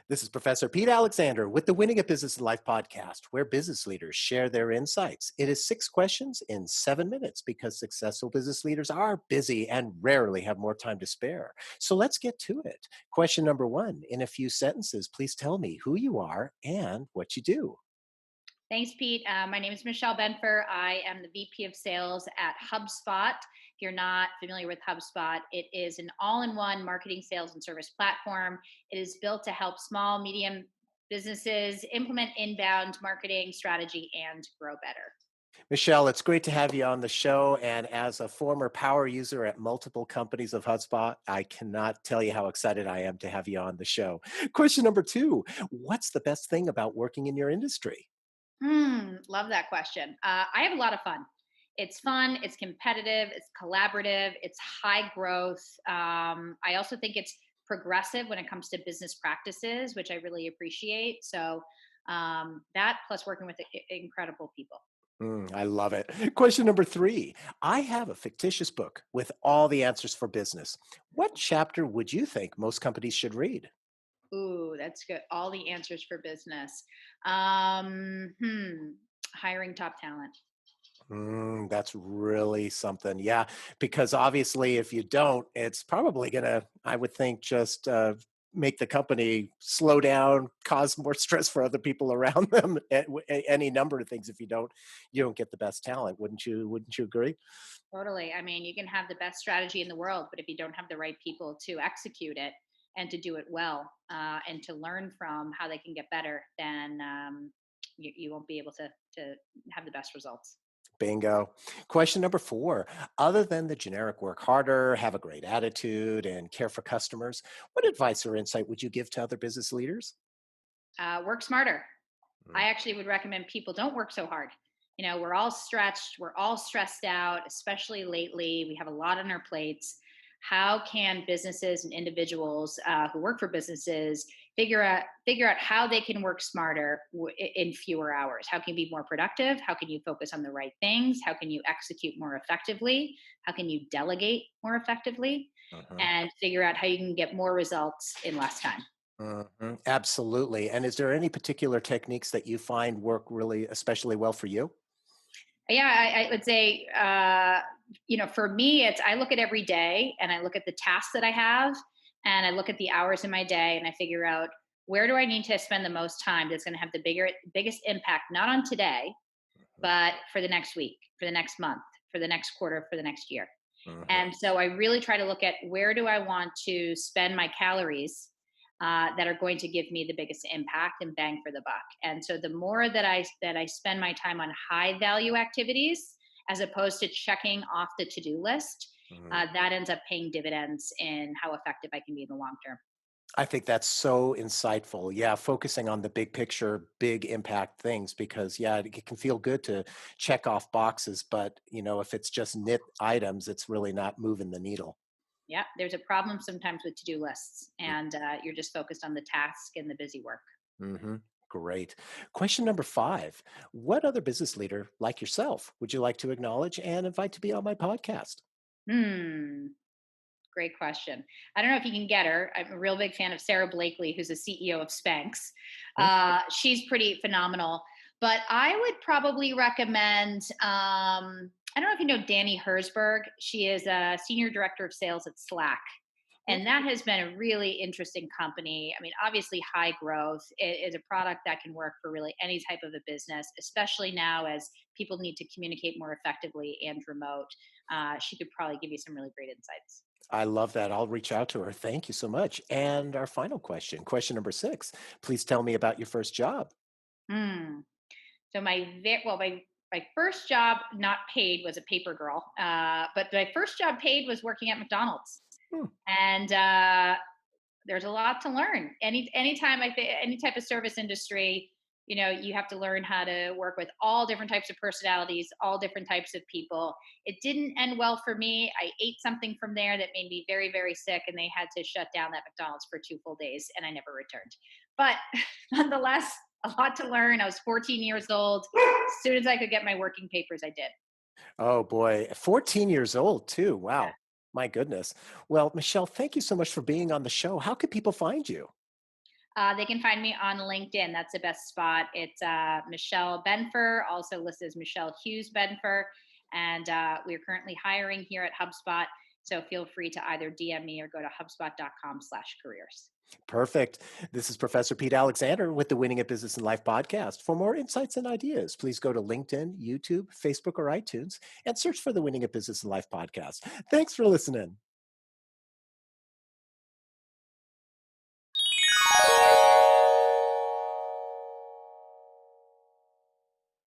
This is Professor Pete Alexander with the Winning a Business in Life podcast, where business leaders share their insights. It is 6 questions in 7 minutes because successful business leaders are busy and rarely have more time to spare. So let's get to it. Question number one: in a few sentences, please tell me who you are and what you do. Thanks, Pete. My name is Michelle Benfer. I am the VP of Sales at HubSpot. If you're not familiar with HubSpot, it is an all in one marketing, sales, and service platform. It is built to help small, medium businesses implement inbound marketing strategy and grow better. Michelle, it's great to have you on the show. And as a former power user at multiple companies of HubSpot, I cannot tell you how excited I am to have you on the show. Question number two: what's the best thing about working in your industry? Love that question. I have a lot of fun, it's competitive, it's collaborative, it's high growth. I also think it's progressive when it comes to business practices, which I really appreciate. So that plus working with incredible people. I love it. Question number three: I have a fictitious book with all the answers for business. What chapter would you think most companies should read? Ooh, that's good. All the answers for business. Um, hmm, Hiring top talent. That's really something. Yeah, because obviously, if you don't, it's probably going to, I would think, just make the company slow down, cause more stress for other people around them, any number of things. If you don't get the best talent, wouldn't you? Wouldn't you agree? Totally. I mean, you can have the best strategy in the world, but if you don't have the right people to execute it and to do it well and to learn from how they can get better, then you won't be able to have the best results. Bingo. Question number four: other than the generic work harder, have a great attitude, and care for customers, what advice or insight would you give to other business leaders? Work smarter. I Mm. actually would recommend people don't work so hard. You know, we're all stretched, we're all stressed out, especially lately. We have a lot on our plates. How can businesses and individuals who work for businesses figure out how they can work smarter in fewer hours? How can you be more productive? How can you focus on the right things? How can you execute more effectively? How can you delegate more effectively? Mhm. And figure out how you can get more results in less time. Absolutely. And is there any particular techniques that you find work really especially well for you? Yeah, I would say, for me, it's I look at every day and I look at the tasks that I have and I look at the hours in my day and I figure out where do I need to spend the most time that's going to have the biggest impact, not on today, but for the next week, for the next month, for the next quarter, for the next year. Mhm. And so I really try to look at where do I want to spend my calories that are going to give me the biggest impact and bang for the buck. And so the more that I spend my time on high value activities as opposed to checking off the to do list, Mhm. that ends up paying dividends in how effective I can be in the long term. I think that's so insightful. Yeah, focusing on the big picture, big impact things because yeah, it can feel good to check off boxes, but if it's just nit items, it's really not moving the needle. Yeah, there's a problem sometimes with to do lists, and you're just focused on the task and the busy work. Mm-hmm. Great. Question number five: what other business leader like yourself would you like to acknowledge and invite to be on my podcast? Hmm. Great question. I don't know if you can get her. I'm a real big fan of Sarah Blakely, who's the CEO of Spanx. Hmm? She's pretty phenomenal. But I would probably recommend, I don't know if you know Danny Herzberg. She is a senior director of sales at Slack. And that has been a really interesting company. I mean, obviously, high growth. It is a product that can work for really any type of a business, especially now as people need to communicate more effectively and remote. She could probably give you some really great insights. I love that. I'll reach out to her. Thank you so much. And our final question, question number six: please tell me about your first job. Hmm. So my first job not paid was a paper girl, but my first job paid was working at McDonald's, Hmm. and there's a lot to learn. Anytime I think any type of service industry, you have to learn how to work with all different types of personalities, all different types of people. It didn't end well for me. I ate something from there that made me very, very sick, and they had to shut down that McDonald's for 2 full days, and I never returned. But nonetheless, a lot to learn. I was 14 years old. As soon as I could get my working papers, I did. Oh boy, 14 years old too. Yeah. Wow. My goodness. Well, Michelle, thank you so much for being on the show. How can people find you? They can find me on LinkedIn. That's the best spot. It's Michelle Benfer, also listed as Michelle Hughes Benfer. And we're currently hiring here at HubSpot. So feel free to either DM me or go to hubspot.com/careers. Perfect. This is Professor Pete Alexander with the Winning at Business and Life podcast. For more insights and ideas, please go to LinkedIn, YouTube, Facebook, or iTunes and search for the Winning at Business and Life podcast. Thanks for listening.